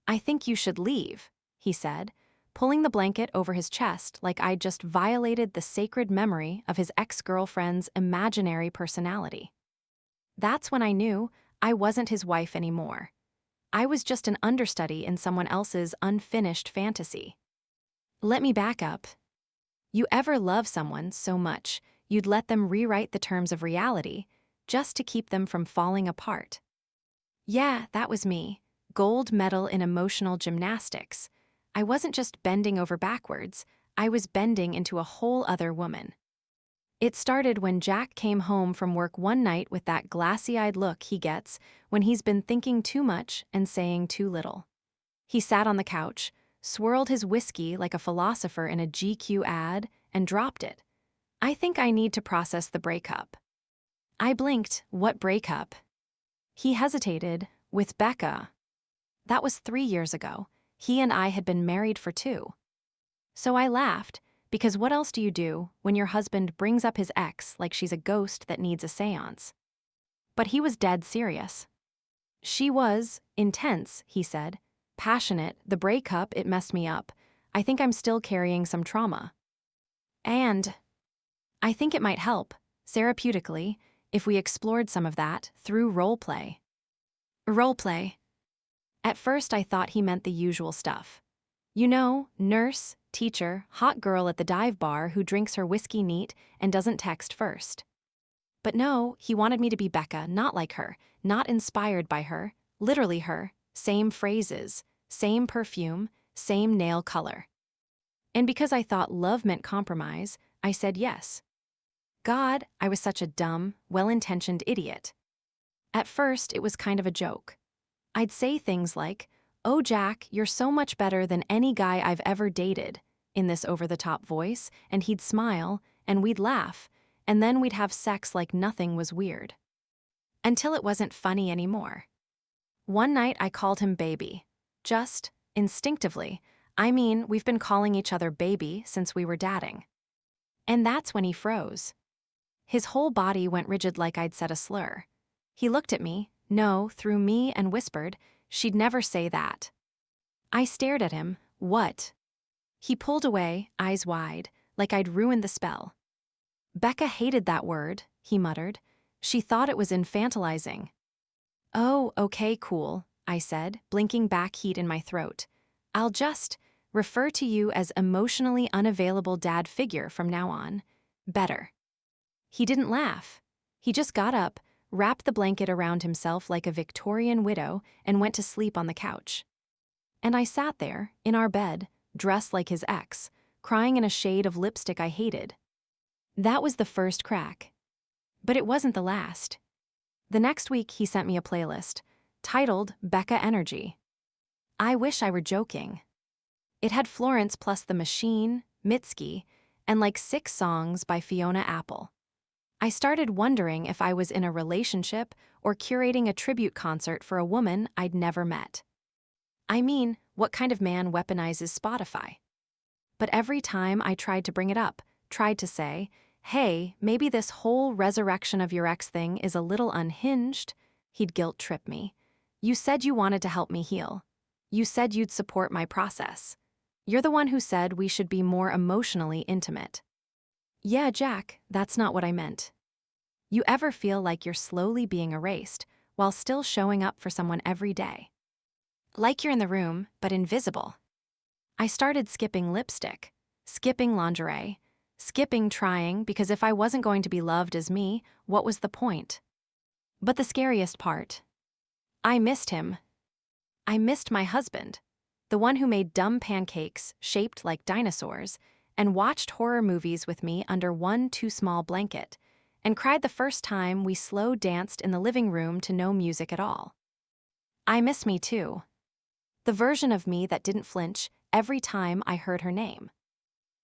"I think you should leave," he said, pulling the blanket over his chest like I'd just violated the sacred memory of his ex-girlfriend's imaginary personality. That's when I knew I wasn't his wife anymore. I was just an understudy in someone else's unfinished fantasy. Let me back up. You ever love someone so much you'd let them rewrite the terms of reality just to keep them from falling apart? Yeah, that was me. Gold medal in emotional gymnastics. I wasn't just bending over backwards, I was bending into a whole other woman. It started when Jack came home from work one night with that glassy-eyed look he gets when he's been thinking too much and saying too little. He sat on the couch, swirled his whiskey like a philosopher in a GQ ad, and dropped it. "I think I need to process the breakup." I blinked. What breakup? He hesitated. "With Becca." That was 3 years ago. He and I had been married for 2. So I laughed, because what else do you do when your husband brings up his ex like she's a ghost that needs a seance? But he was dead serious. "She was intense," he said. "Passionate. The breakup, it messed me up. I think I'm still carrying some trauma. And I think it might help, therapeutically, if we explored some of that through roleplay." Roleplay. At first I thought he meant the usual stuff. You know, nurse, teacher, hot girl at the dive bar who drinks her whiskey neat and doesn't text first. But no, he wanted me to be Becca, not like her, not inspired by her, literally her, same phrases, same perfume, same nail color. And because I thought love meant compromise, I said yes. God, I was such a dumb, well-intentioned idiot. At first, it was kind of a joke. I'd say things like, "Oh, Jack, you're so much better than any guy I've ever dated," in this over-the-top voice, and he'd smile, and we'd laugh, and then we'd have sex like nothing was weird. Until it wasn't funny anymore. One night I called him baby. Just, instinctively. I mean, we've been calling each other baby since we were dating. And that's when he froze. His whole body went rigid like I'd said a slur. He looked at me, no, through me, and whispered, "She'd never say that." I stared at him. "What?" He pulled away, eyes wide, like I'd ruined the spell. "Becca hated that word," he muttered. "She thought it was infantilizing." "Oh, okay, cool," I said, blinking back heat in my throat. "I'll just refer to you as emotionally unavailable dad figure from now on. Better." He didn't laugh. He just got up, wrapped the blanket around himself like a Victorian widow, and went to sleep on the couch. And I sat there, in our bed, dressed like his ex, crying in a shade of lipstick I hated. That was the first crack. But it wasn't the last. The next week he sent me a playlist, titled Becca Energy. I wish I were joking. It had Florence plus The Machine, Mitski, and like 6 songs by Fiona Apple. I started wondering if I was in a relationship or curating a tribute concert for a woman I'd never met. I mean, what kind of man weaponizes Spotify? But every time I tried to bring it up, tried to say, "Hey, maybe this whole resurrection of your ex thing is a little unhinged," he'd guilt trip me. "You said you wanted to help me heal. You said you'd support my process. You're the one who said we should be more emotionally intimate." Yeah, Jack, that's not what I meant. You ever feel like you're slowly being erased while still showing up for someone every day? Like you're in the room, but invisible. I started skipping lipstick, skipping lingerie, skipping trying because if I wasn't going to be loved as me, what was the point? But the scariest part, I missed him. I missed my husband, the one who made dumb pancakes shaped like dinosaurs and watched horror movies with me under one too small blanket, and cried the first time we slow danced in the living room to no music at all. I miss me too. The version of me that didn't flinch every time I heard her name.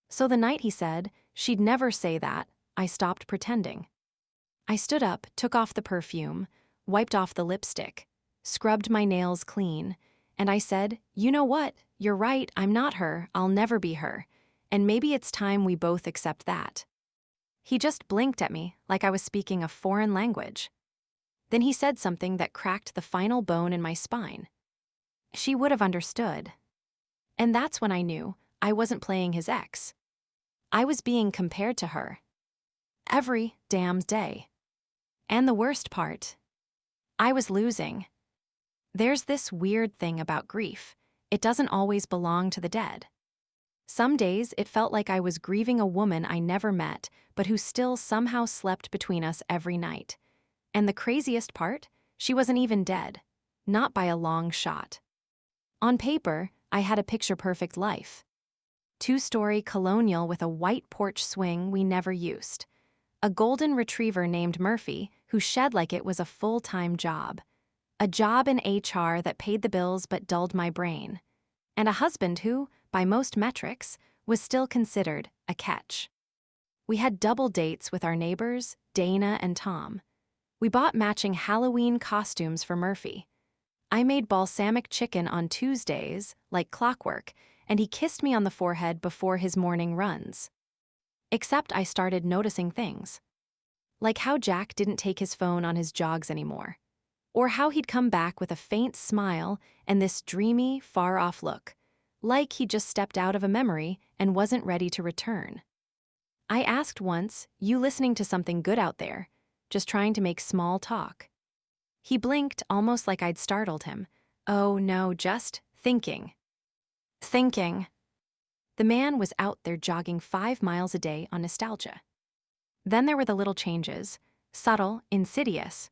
So the night he said she'd never say that, I stopped pretending. I stood up, took off the perfume, wiped off the lipstick, scrubbed my nails clean, and I said, "You know what? You're right, I'm not her, I'll never be her. And maybe it's time we both accept that." He just blinked at me like I was speaking a foreign language. Then he said something that cracked the final bone in my spine. She would have understood. And that's when I knew I wasn't playing his ex. I was being compared to her. Every damned day. And the worst part, I was losing. There's this weird thing about grief. It doesn't always belong to the dead. Some days it felt like I was grieving a woman I never met, but who still somehow slept between us every night. And the craziest part? She wasn't even dead. Not by a long shot. On paper, I had a picture-perfect life. Two-story colonial with a white porch swing we never used. A golden retriever named Murphy who shed like it was a full-time job. A job in HR that paid the bills but dulled my brain. And a husband who, by most metrics, was still considered a catch. We had double dates with our neighbors, Dana and Tom. We bought matching Halloween costumes for Murphy. I made balsamic chicken on Tuesdays, like clockwork, and he kissed me on the forehead before his morning runs. Except I started noticing things. Like how Jack didn't take his phone on his jogs anymore. Or how he'd come back with a faint smile and this dreamy, far-off look, like he'd just stepped out of a memory and wasn't ready to return. I asked once, "You listening to something good out there?" Just trying to make small talk. He blinked almost like I'd startled him. "Oh no, just thinking." Thinking. The man was out there jogging 5 miles a day on nostalgia. Then there were the little changes, subtle, insidious.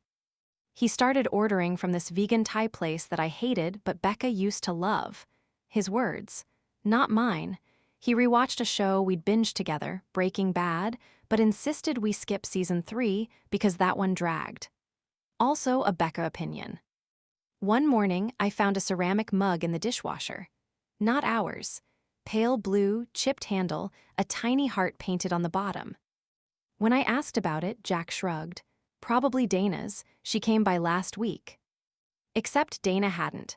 He started ordering from this vegan Thai place that I hated but Becca used to love. His words, not mine. He rewatched a show we'd binged together, Breaking Bad, but insisted we skip season 3 because that one dragged. Also a Becca opinion. One morning, I found a ceramic mug in the dishwasher. Not ours. Pale blue, chipped handle, a tiny heart painted on the bottom. When I asked about it, Jack shrugged. Probably Dana's. She came by last week. Except Dana hadn't.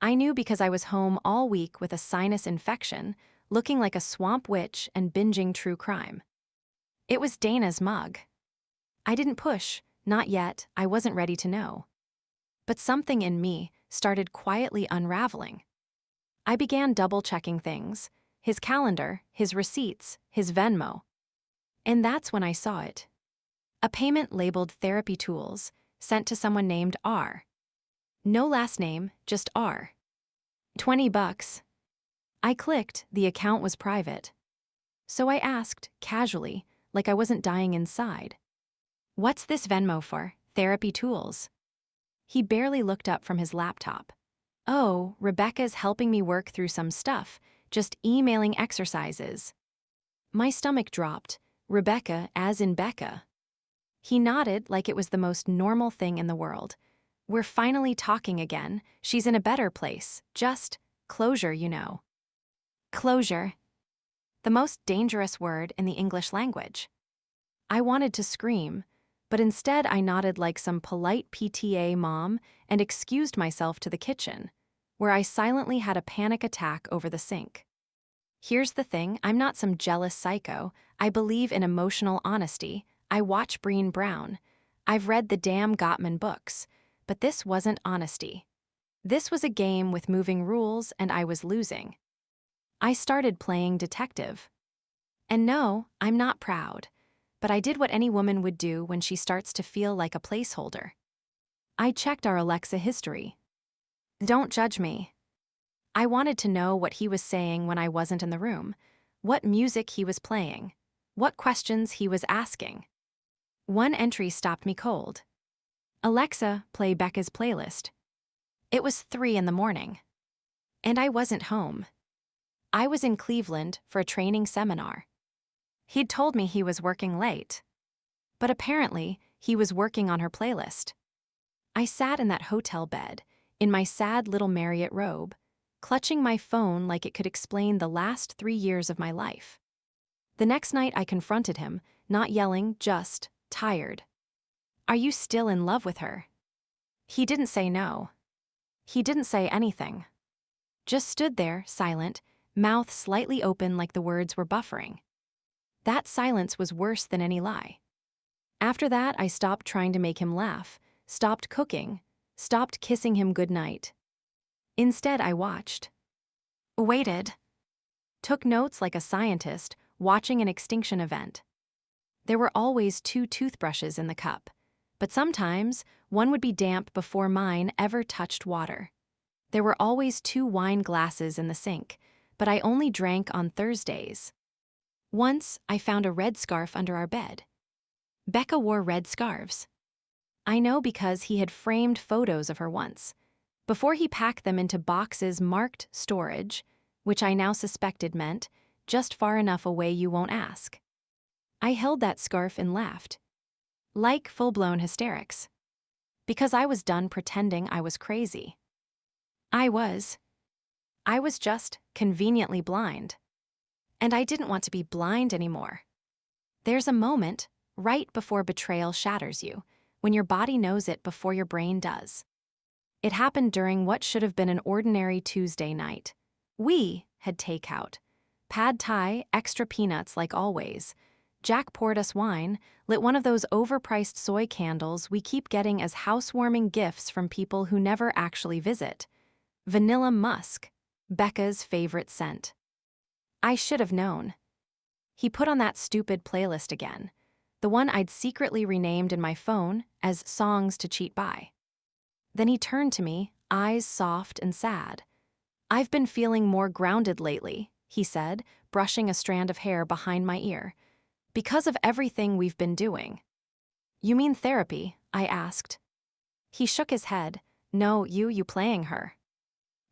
I knew because I was home all week with a sinus infection, looking like a swamp witch and binging true crime. It was Dana's mug. I didn't push, not yet, I wasn't ready to know. But something in me started quietly unraveling. I began double-checking things, his calendar, his receipts, his Venmo. And that's when I saw it. A payment labeled therapy tools, sent to someone named R. No last name, just R. $20. I clicked, the account was private. So I asked, casually, like I wasn't dying inside. "What's this Venmo for? Therapy tools?" He barely looked up from his laptop. "Oh, Rebecca's helping me work through some stuff, just emailing exercises." My stomach dropped. Rebecca, as in Becca. He nodded like it was the most normal thing in the world. "We're finally talking again. She's in a better place. Just closure, you know." Closure. The most dangerous word in the English language. I wanted to scream, but instead I nodded like some polite PTA mom and excused myself to the kitchen, where I silently had a panic attack over the sink. Here's the thing, I'm not some jealous psycho. I believe in emotional honesty. I watch Brené Brown. I've read the damn Gottman books. But this wasn't honesty. This was a game with moving rules and I was losing. I started playing detective. And no, I'm not proud. But I did what any woman would do when she starts to feel like a placeholder. I checked our Alexa history. Don't judge me. I wanted to know what he was saying when I wasn't in the room, what music he was playing, what questions he was asking. One entry stopped me cold. "Alexa, play Becca's playlist." It was 3 in the morning. And I wasn't home. I was in Cleveland for a training seminar. He'd told me he was working late. But apparently, he was working on her playlist. I sat in that hotel bed, in my sad little Marriott robe, clutching my phone like it could explain the last 3 years of my life. The next night I confronted him, not yelling, just tired. "Are you still in love with her?" He didn't say no. He didn't say anything. Just stood there, silent, mouth slightly open like the words were buffering. That silence was worse than any lie. After that, I stopped trying to make him laugh, stopped cooking, stopped kissing him goodnight. Instead, I watched. Waited. Took notes like a scientist watching an extinction event. There were always 2 toothbrushes in the cup, but sometimes one would be damp before mine ever touched water. There were always 2 wine glasses in the sink, but I only drank on Thursdays. Once, I found a red scarf under our bed. Becca wore red scarves. I know because he had framed photos of her once, before he packed them into boxes marked storage, which I now suspected meant just far enough away you won't ask. I held that scarf and laughed. Like full-blown hysterics. Because I was done pretending I was crazy. I was just conveniently blind. And I didn't want to be blind anymore. There's a moment, right before betrayal shatters you, when your body knows it before your brain does. It happened during what should have been an ordinary Tuesday night. We had takeout. Pad Thai, extra peanuts like always. Jack poured us wine, lit one of those overpriced soy candles we keep getting as housewarming gifts from people who never actually visit. Vanilla musk, Becca's favorite scent. I should have known. He put on that stupid playlist again, the one I'd secretly renamed in my phone as Songs to Cheat By. Then he turned to me, eyes soft and sad. I've been feeling more grounded lately, he said, brushing a strand of hair behind my ear. Because of everything we've been doing. You mean therapy? I asked. He shook his head. No, you playing her.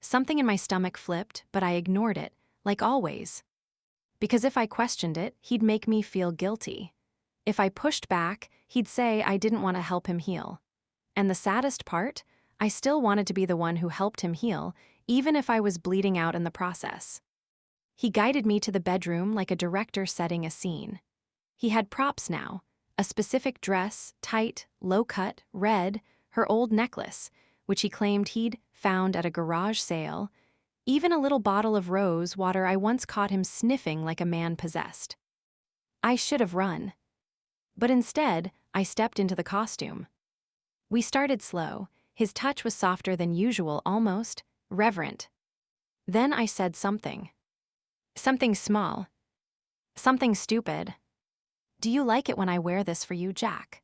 Something in my stomach flipped, but I ignored it, like always. Because if I questioned it, he'd make me feel guilty. If I pushed back, he'd say I didn't want to help him heal. And the saddest part, I still wanted to be the one who helped him heal, even if I was bleeding out in the process. He guided me to the bedroom like a director setting a scene. He had props now, a specific dress, tight, low-cut, red, her old necklace, which he claimed he'd found at a garage sale, even a little bottle of rose water I once caught him sniffing like a man possessed. I should have run. But instead, I stepped into the costume. We started slow. His touch was softer than usual, almost reverent. Then I said something. Something small. Something stupid. Do you like it when I wear this for you, Jack?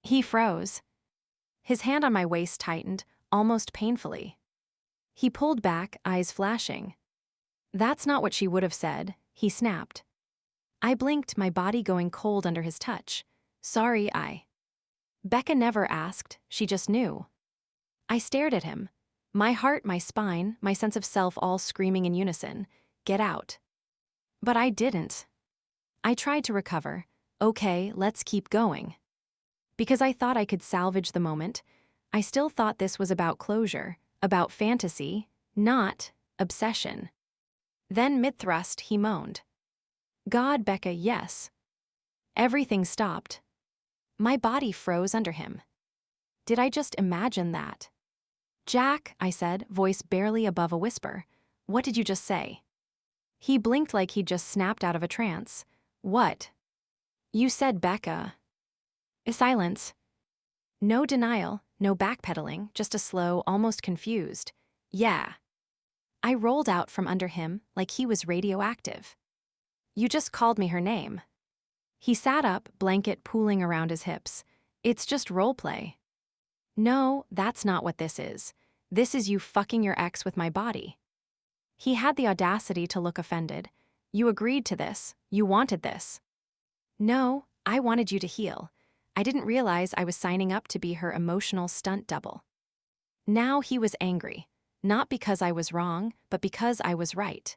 He froze. His hand on my waist tightened, almost painfully. He pulled back, eyes flashing. That's not what she would have said, he snapped. I blinked, my body going cold under his touch. Sorry, Becca never asked, she just knew. I stared at him. My heart, my spine, my sense of self all screaming in unison. Get out. But I didn't. I tried to recover. Okay, let's keep going. Because I thought I could salvage the moment, I still thought this was about closure, about fantasy, not obsession. Then mid-thrust, he moaned. God, Becca, yes. Everything stopped. My body froze under him. Did I just imagine that? Jack, I said, voice barely above a whisper. What did you just say? He blinked like he'd just snapped out of a trance. What? You said Becca. Silence. No denial, no backpedaling, just a slow, almost confused. Yeah. I rolled out from under him like he was radioactive. You just called me her name. He sat up, blanket pooling around his hips. It's just roleplay. No, that's not what this is. This is you fucking your ex with my body. He had the audacity to look offended. You agreed to this. You wanted this. No, I wanted you to heal. I didn't realize I was signing up to be her emotional stunt double. Now he was angry, not because I was wrong, but because I was right.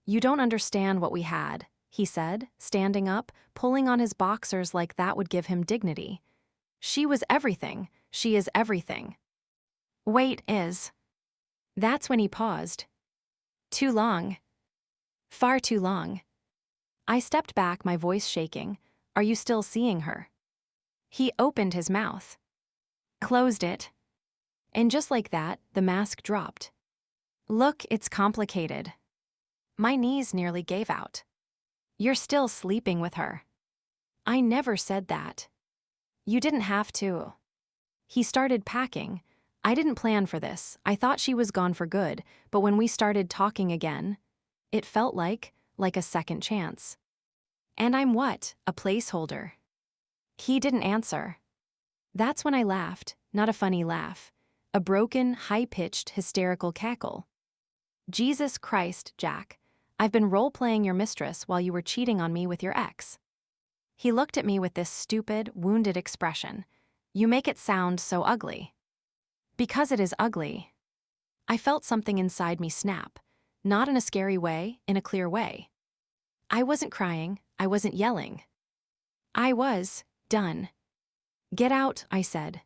You don't understand what we had, he said, standing up, pulling on his boxers like that would give him dignity. She was everything. She is everything. Wait, is. That's when he paused. Too long. Far too long. I stepped back, my voice shaking. Are you still seeing her? He opened his mouth. Closed it. And just like that, the mask dropped. Look, it's complicated. My knees nearly gave out. You're still sleeping with her. I never said that. You didn't have to. He started packing. I didn't plan for this. I thought she was gone for good, but when we started talking again, it felt like a second chance. And I'm what? A placeholder. He didn't answer. That's when I laughed, not a funny laugh. A broken, high-pitched, hysterical cackle. Jesus Christ, Jack. I've been role-playing your mistress while you were cheating on me with your ex. He looked at me with this stupid, wounded expression. You make it sound so ugly. Because it is ugly. I felt something inside me snap. Not in a scary way, in a clear way. I wasn't crying, I wasn't yelling. I was done. Get out, I said.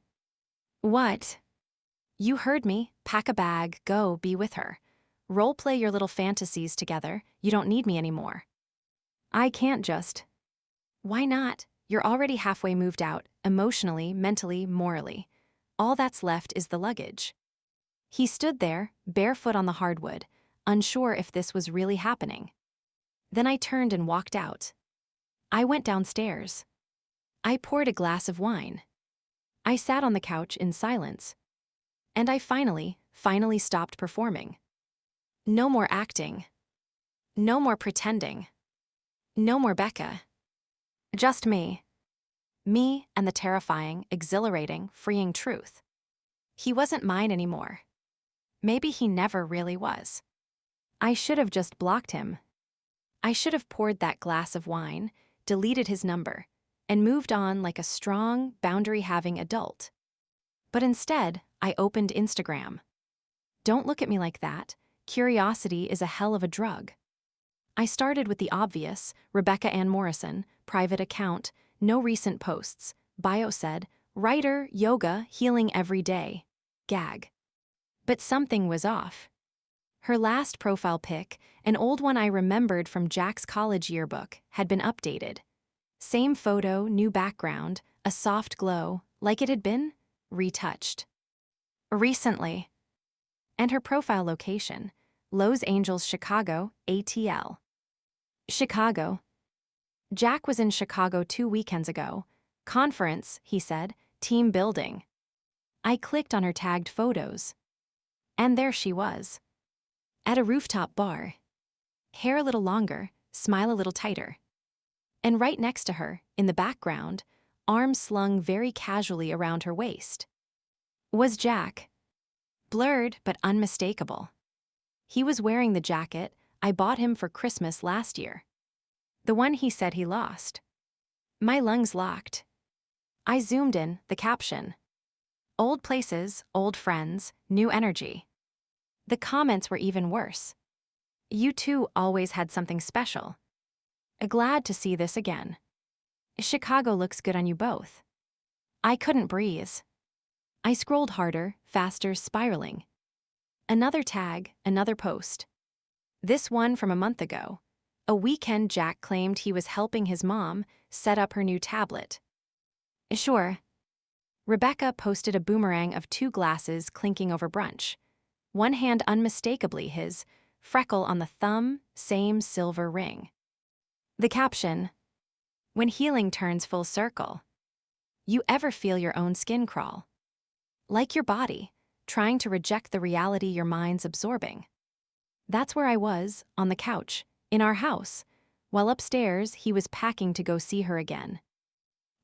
What? You heard me. Pack a bag, go, be with her. Role-play your little fantasies together. You don't need me anymore. I can't just. Why not? You're already halfway moved out, emotionally, mentally, morally. All that's left is the luggage. He stood there, barefoot on the hardwood, unsure if this was really happening. Then I turned and walked out. I went downstairs. I poured a glass of wine. I sat on the couch in silence. And I finally stopped performing. No more acting. No more pretending. No more Becca. Just me. Me and the terrifying, exhilarating, freeing truth. He wasn't mine anymore. Maybe he never really was. I should have just blocked him. I should have poured that glass of wine, deleted his number, and moved on like a strong, boundary-having adult. But instead, I opened Instagram. Don't look at me like that. Curiosity is a hell of a drug. I started with the obvious, Rebecca Ann Morrison, private account, no recent posts, bio said, writer, yoga, healing every day. Gag. But something was off. Her last profile pic, an old one I remembered from Jack's college yearbook, had been updated. Same photo, new background, a soft glow, like it had been retouched. Recently. And her profile location, Los Angeles, Chicago, ATL. Chicago. Jack was in Chicago 2 weekends ago. Conference, he said, team building. I clicked on her tagged photos. And there she was. At a rooftop bar. Hair a little longer, smile a little tighter. And right next to her, in the background, arms slung very casually around her waist, was Jack. Blurred but unmistakable. He was wearing the jacket I bought him for Christmas last year. The one he said he lost. My lungs locked. I zoomed in, the caption. Old places, old friends, new energy. The comments were even worse. You two always had something special. Glad to see this again. Chicago looks good on you both. I couldn't breathe. I scrolled harder, faster, spiraling. Another tag, another post. This one from a month ago. A weekend Jack claimed he was helping his mom set up her new tablet. Sure. Rebecca posted a boomerang of 2 glasses clinking over brunch. One hand unmistakably his, freckle on the thumb, same silver ring. The caption. When healing turns full circle. You ever feel your own skin crawl? Like your body, trying to reject the reality your mind's absorbing. That's where I was, on the couch, in our house, while upstairs he was packing to go see her again.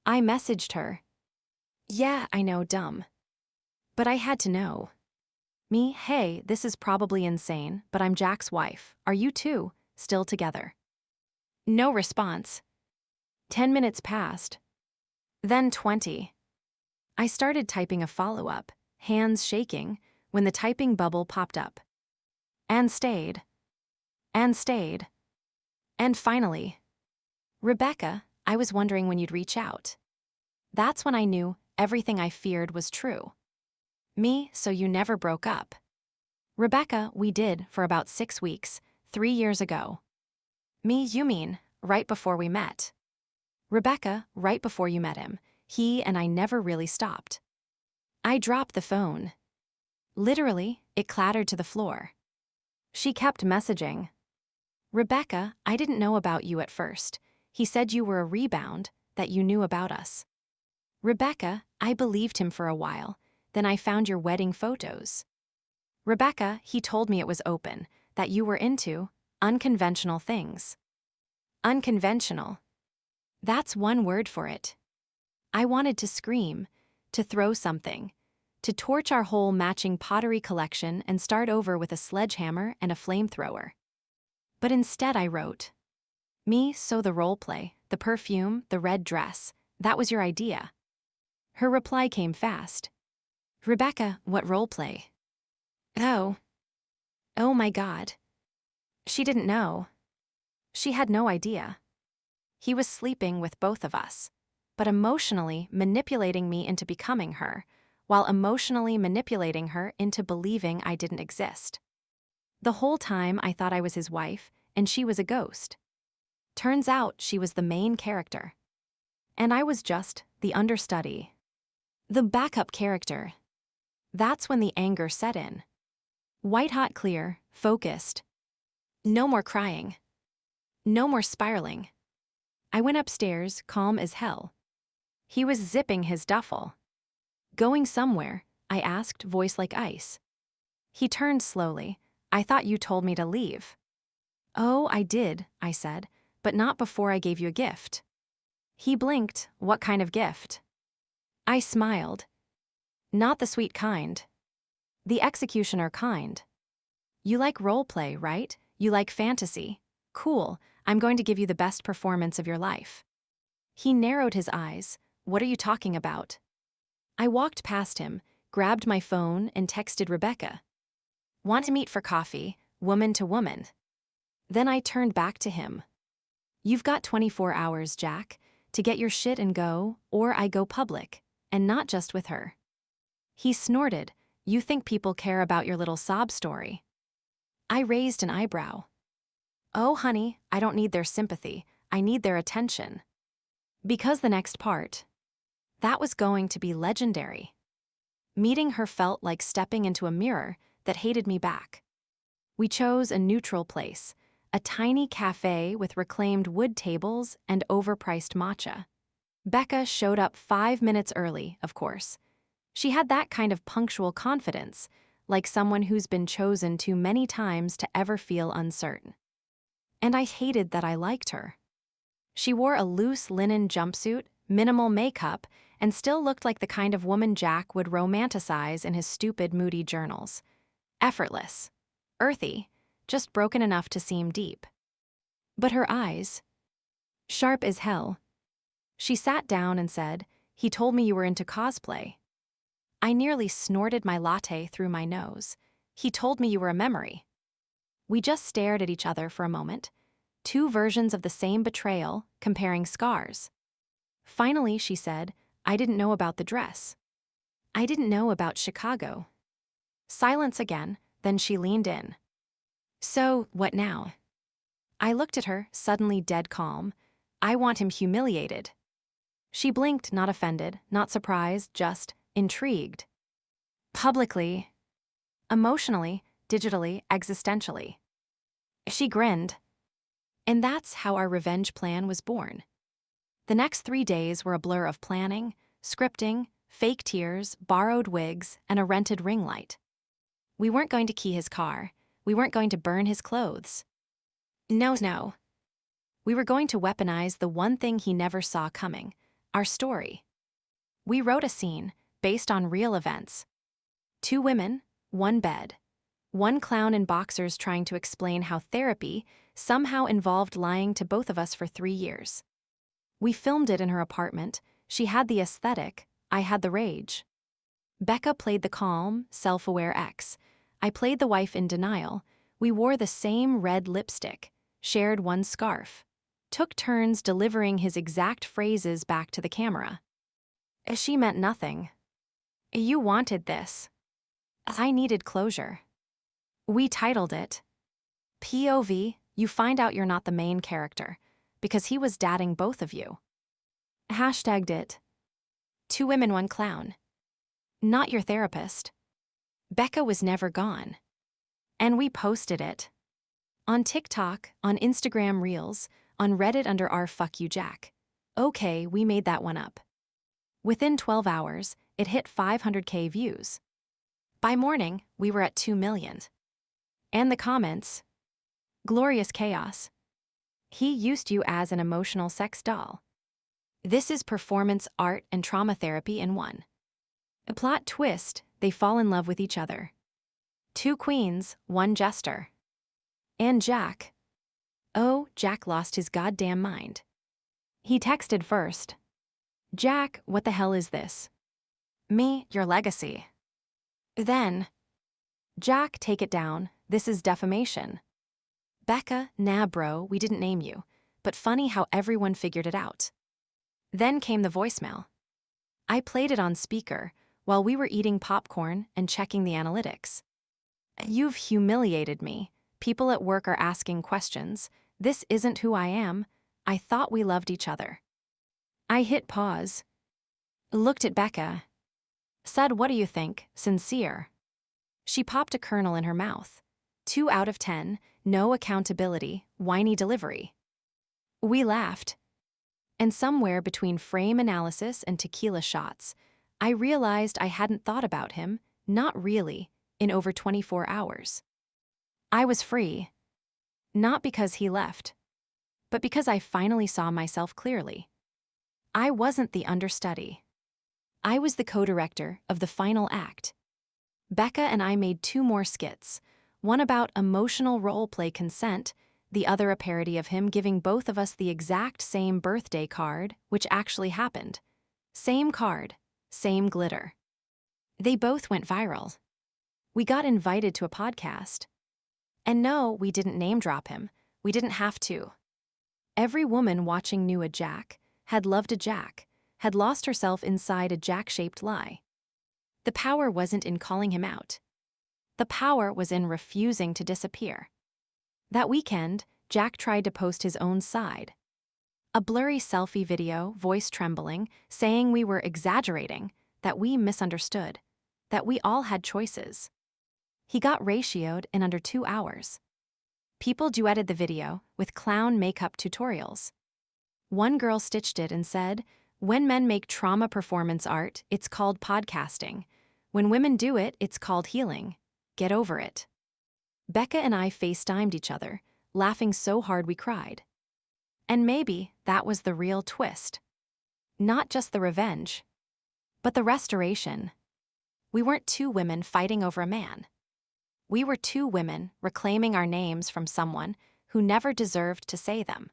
I messaged her. Yeah, I know, dumb. But I had to know. Me, hey, this is probably insane, but I'm Jack's wife. Are you two still together? No response. 10 minutes passed. Then 20. I started typing a follow-up, hands shaking, when the typing bubble popped up. And stayed. And stayed. And finally. Rebecca, I was wondering when you'd reach out. That's when I knew everything I feared was true. Me, so you never broke up. Rebecca, we did for about 6 weeks, 3 years ago. Me, you mean, right before we met. Rebecca, right before you met him, he and I never really stopped. I dropped the phone. Literally, it clattered to the floor. She kept messaging. Rebecca, I didn't know about you at first. He said you were a rebound, that you knew about us. Rebecca, I believed him for a while. Then I found your wedding photos. Rebecca, he told me it was open, that you were into unconventional things. Unconventional. That's one word for it. I wanted to scream, to throw something, to torch our whole matching pottery collection and start over with a sledgehammer and a flamethrower. But instead I wrote, "Me, so the role play, the perfume, the red dress, that was your idea." Her reply came fast. "Rebecca, what role play?" Oh. Oh my God. She didn't know. She had no idea. He was sleeping with both of us, but emotionally manipulating me into becoming her, while emotionally manipulating her into believing I didn't exist. The whole time I thought I was his wife, and she was a ghost. Turns out she was the main character. And I was just the understudy. The backup character. That's when the anger set in. White hot clear, focused. No more crying. No more spiraling. I went upstairs, calm as hell. He was zipping his duffel. "Going somewhere?" I asked, voice like ice. He turned slowly. "I thought you told me to leave." "Oh, I did," I said, "but not before I gave you a gift." He blinked. "What kind of gift?" I smiled. "Not the sweet kind. The executioner kind. You like role play, right? You like fantasy. Cool, I'm going to give you the best performance of your life." He narrowed his eyes. "What are you talking about?" I walked past him, grabbed my phone, and texted Rebecca. "Want to meet for coffee, woman to woman?" Then I turned back to him. "You've got 24 hours, Jack, to get your shit and go, or I go public, and not just with her." He snorted. "You think people care about your little sob story?" I raised an eyebrow. "Oh, honey, I don't need their sympathy, I need their attention." Because the next part, that was going to be legendary. Meeting her felt like stepping into a mirror that hated me back. We chose a neutral place, a tiny cafe with reclaimed wood tables and overpriced matcha. Becca showed up 5 minutes early, of course. She had that kind of punctual confidence, like someone who's been chosen too many times to ever feel uncertain. And I hated that I liked her. She wore a loose linen jumpsuit, minimal makeup, and still looked like the kind of woman Jack would romanticize in his stupid, moody journals. Effortless. Earthy. Just broken enough to seem deep. But her eyes. Sharp as hell. She sat down and said, "He told me you were into cosplay." I nearly snorted my latte through my nose. "He told me you were a memory." We just stared at each other for a moment. Two versions of the same betrayal, comparing scars. Finally, she said, "I didn't know about the dress. I didn't know about Chicago." Silence again, then she leaned in. "So, what now?" I looked at her, suddenly dead calm. "I want him humiliated." She blinked, not offended, not surprised, just intrigued. "Publicly, emotionally, digitally, existentially." She grinned. And that's how our revenge plan was born. The next 3 days were a blur of planning, scripting, fake tears, borrowed wigs, and a rented ring light. We weren't going to key his car. We weren't going to burn his clothes. No. We were going to weaponize the one thing he never saw coming, our story. We wrote a scene based on real events. 2 women, 1 bed. 1 clown in boxers trying to explain how therapy somehow involved lying to both of us for 3 years. We filmed it in her apartment. She had the aesthetic, I had the rage. Becca played the calm, self-aware ex. I played the wife in denial. We wore the same red lipstick, shared 1 scarf, took turns delivering his exact phrases back to the camera. She meant nothing. "You wanted this." I needed closure. We titled it, POV, you find out you're not the main character, because he was dating both of you. Hashtagged it, 2 women, 1 clown. Not your therapist. Becca was never gone. And we posted it. On TikTok, on Instagram Reels, on Reddit under our Fuck You Jack. Okay, we made that one up. Within 12 hours, it hit 500K views. By morning, we were at 2 million. And the comments: glorious chaos. He used you as an emotional sex doll. This is performance art and trauma therapy in one. A plot twist, they fall in love with each other. 2 queens, 1 jester. And Jack. Oh, Jack lost his goddamn mind. He texted first. Jack, what the hell is this? Me, your legacy. Then, Jack, take it down, this is defamation. Becca, nah bro, we didn't name you, but funny how everyone figured it out. Then came the voicemail. I played it on speaker while we were eating popcorn and checking the analytics. You've humiliated me. People at work are asking questions. This isn't who I am. I thought we loved each other. I hit pause. Looked at Becca. Said, what do you think? Sincere. She popped a kernel in her mouth. 2 out of 10, no accountability, whiny delivery. We laughed. And somewhere between frame analysis and tequila shots, I realized I hadn't thought about him, not really, in over 24 hours. I was free. Not because he left, but because I finally saw myself clearly. I wasn't the understudy. I was the co-director of the final act. Becca and I made 2 more skits, one about emotional role-play consent, the other a parody of him giving both of us the exact same birthday card, which actually happened. Same card, same glitter. They both went viral. We got invited to a podcast. And no, we didn't name drop him. We didn't have to. Every woman watching knew a Jack, had loved a Jack, had lost herself inside a Jack-shaped lie. The power wasn't in calling him out. The power was in refusing to disappear. That weekend, Jack tried to post his own side. A blurry selfie video, voice trembling, saying we were exaggerating, that we misunderstood, that we all had choices. He got ratioed in under 2 hours. People duetted the video with clown makeup tutorials. One girl stitched it and said, when men make trauma performance art, it's called podcasting. When women do it, it's called healing. Get over it. Becca and I FaceTimed each other, laughing so hard we cried. And maybe that was the real twist. Not just the revenge, but the restoration. We weren't 2 women fighting over a man. We were 2 women reclaiming our names from someone who never deserved to say them.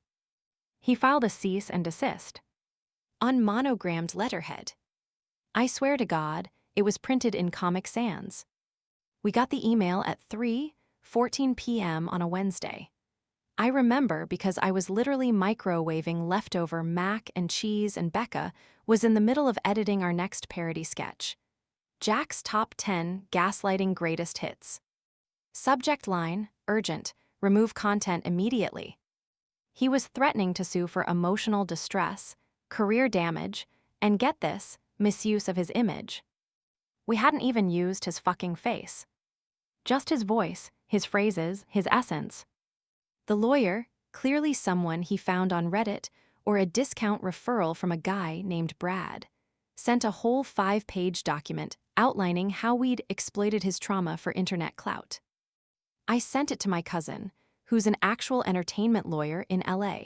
He filed a cease and desist. On monogrammed letterhead. I swear to God, it was printed in Comic Sans. We got the email at 3:14 p.m. on a Wednesday. I remember because I was literally microwaving leftover mac and cheese, and Becca was in the middle of editing our next parody sketch. Jack's Top 10 Gaslighting Greatest Hits. Subject line, urgent, remove content immediately. He was threatening to sue for emotional distress, career damage, and get this, misuse of his image. We hadn't even used his fucking face. Just his voice, his phrases, his essence. The lawyer, clearly someone he found on Reddit or a discount referral from a guy named Brad, sent a whole 5-page document outlining how we'd exploited his trauma for internet clout. I sent it to my cousin, who's an actual entertainment lawyer in LA.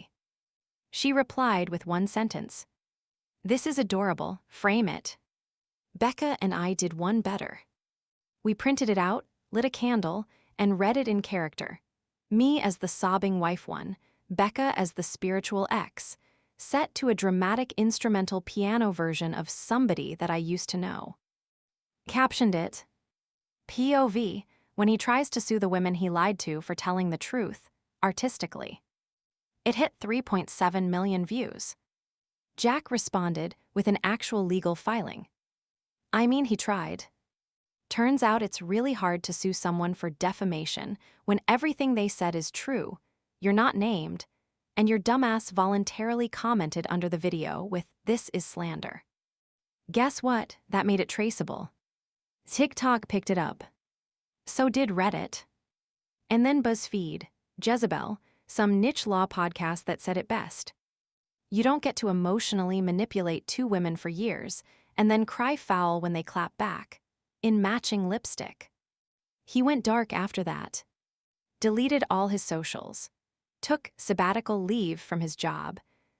She replied with 1 sentence. This is adorable, frame it. Becca and I did one better. We printed it out, lit a candle, and read it in character. Me as the sobbing wife one, Becca as the spiritual ex, set to a dramatic instrumental piano version of somebody that I used to know. Captioned it, POV, when he tries to sue the women he lied to for telling the truth, artistically. It hit 3.7 million views. Jack responded with an actual legal filing. I mean, he tried. Turns out it's really hard to sue someone for defamation when everything they said is true, you're not named, and your dumbass voluntarily commented under the video with, "This is slander." Guess what? That made it traceable. TikTok picked it up. So did Reddit. And then BuzzFeed, Jezebel, some niche law podcast that said it best. You don't get to emotionally manipulate 2 women for years and then cry foul when they clap back, in matching lipstick. He went dark after that, deleted all his socials, took sabbatical leave from his job.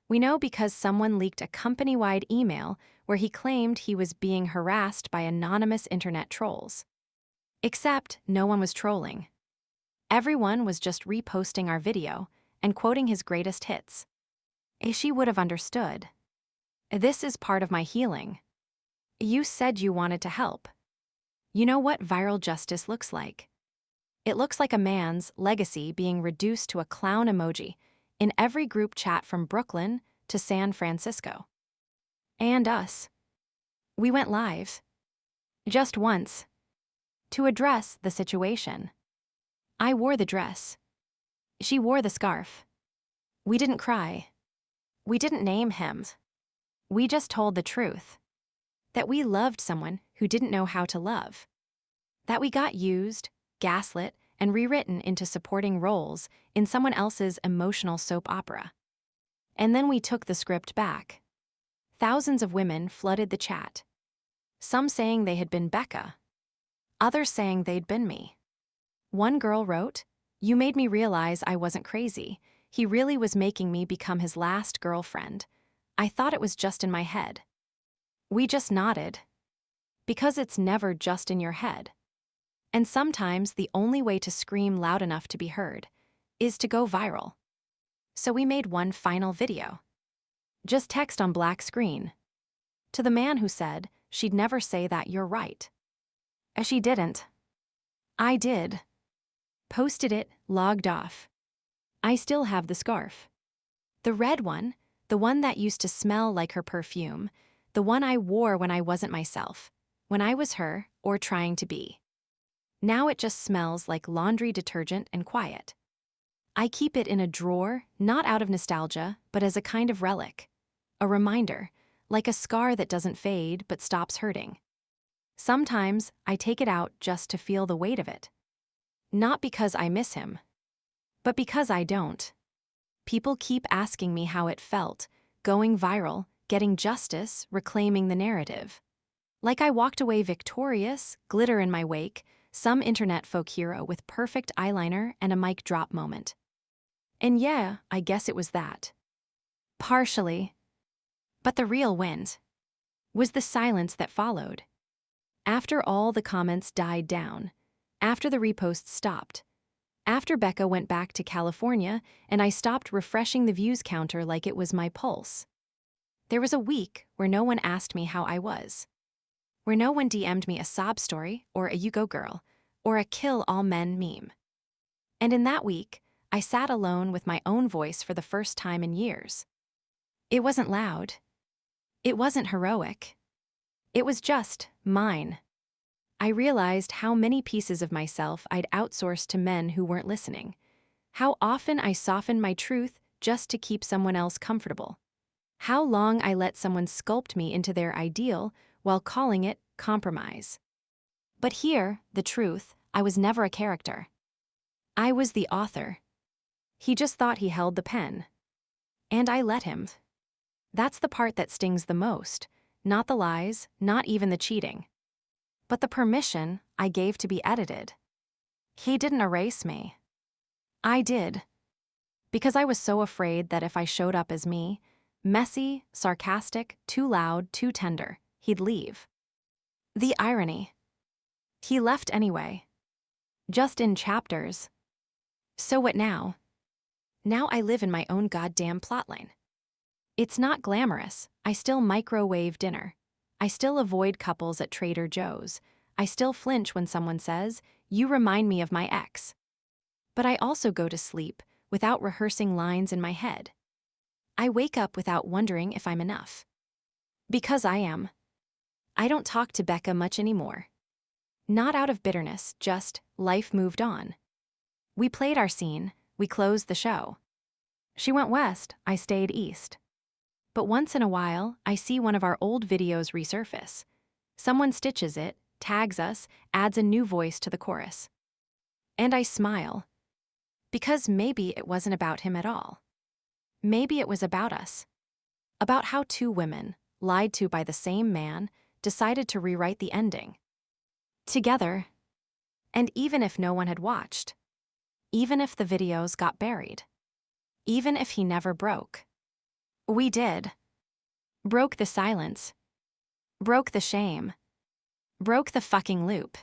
We know because someone leaked a company-wide email where he claimed he was being harassed by anonymous internet trolls. Except no one was trolling. Everyone was just reposting our video and quoting his greatest hits. She would have understood. This is part of my healing. You said you wanted to help. You know what viral justice looks like. It looks like a man's legacy being reduced to a clown emoji in every group chat from Brooklyn to San Francisco. And us. We went live. Just once. To address the situation. I wore the dress. She wore the scarf. We didn't cry. We didn't name him. We just told the truth. That we loved someone who didn't know how to love. That we got used, gaslit, and rewritten into supporting roles in someone else's emotional soap opera. And then we took the script back. Thousands of women flooded the chat. Some saying they had been Becca. Others saying they'd been me. One girl wrote, "You made me realize I wasn't crazy. He really was making me become his last girlfriend. I thought it was just in my head." We just nodded. Because it's never just in your head. And sometimes the only way to scream loud enough to be heard is to go viral. So we made one final video. Just text on black screen. To the man who said she'd never say that you're right. She didn't. I did. Posted it, logged off. I still have the scarf. The red one, the one that used to smell like her perfume, the one I wore when I wasn't myself, when I was her or trying to be. Now it just smells like laundry detergent and quiet. I keep it in a drawer, not out of nostalgia, but as a kind of relic. A reminder, like a scar that doesn't fade but stops hurting. Sometimes I take it out just to feel the weight of it. Not because I miss him, but because I don't. People keep asking me how it felt, going viral, getting justice, reclaiming the narrative. Like I walked away victorious, glitter in my wake, some internet folk hero with perfect eyeliner and a mic drop moment. And yeah, I guess it was that. Partially. But the real win was the silence that followed. After all the comments died down, after the reposts stopped, after Becca went back to California and I stopped refreshing the views counter like it was my pulse. There was a week where no one asked me how I was. Where no one DM'd me a sob story or a you go girl or a kill all men meme. And in that week, I sat alone with my own voice for the first time in years. It wasn't loud. It wasn't heroic. It was just mine. I realized how many pieces of myself I'd outsourced to men who weren't listening. How often I softened my truth just to keep someone else comfortable. How long I let someone sculpt me into their ideal while calling it compromise. But here, the truth, I was never a character. I was the author. He just thought he held the pen. And I let him. That's the part that stings the most, not the lies, not even the cheating. But the permission I gave to be edited. He didn't erase me. I did. Because I was so afraid that if I showed up as me, messy, sarcastic, too loud, too tender, he'd leave. The irony. He left anyway. Just in chapters. So what now? Now I live in my own goddamn plotline. It's not glamorous. I still microwave dinner. I still avoid couples at Trader Joe's. I still flinch when someone says, "You remind me of my ex." But I also go to sleep without rehearsing lines in my head. I wake up without wondering if I'm enough. Because I am. I don't talk to Becca much anymore. Not out of bitterness, just life moved on. We played our scene, we closed the show. She went west, I stayed east. But once in a while, I see one of our old videos resurface. Someone stitches it, tags us, adds a new voice to the chorus. And I smile. Because maybe it wasn't about him at all. Maybe it was about us. About how two women, lied to by the same man, decided to rewrite the ending. Together. And even if no one had watched. Even if the videos got buried. Even if he never broke. We did. Broke the silence. Broke the shame. Broke the fucking loop.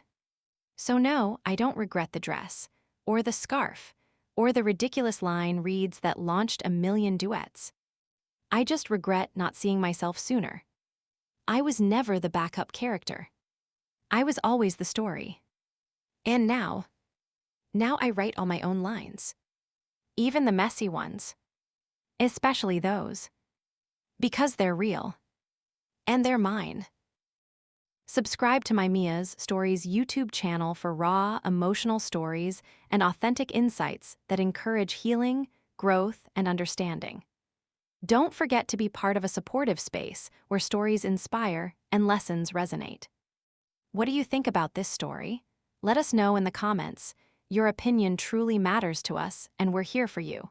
So no, I don't regret the dress, or the scarf, or the ridiculous line reads that launched a million duets. I just regret not seeing myself sooner. I was never the backup character. I was always the story. And now I write all my own lines. Even the messy ones. Especially those. Because they're real. And they're mine. Subscribe to my Mia's Stories YouTube channel for raw, emotional stories and authentic insights that encourage healing, growth, and understanding. Don't forget to be part of a supportive space where stories inspire and lessons resonate. What do you think about this story? Let us know in the comments. Your opinion truly matters to us, and we're here for you.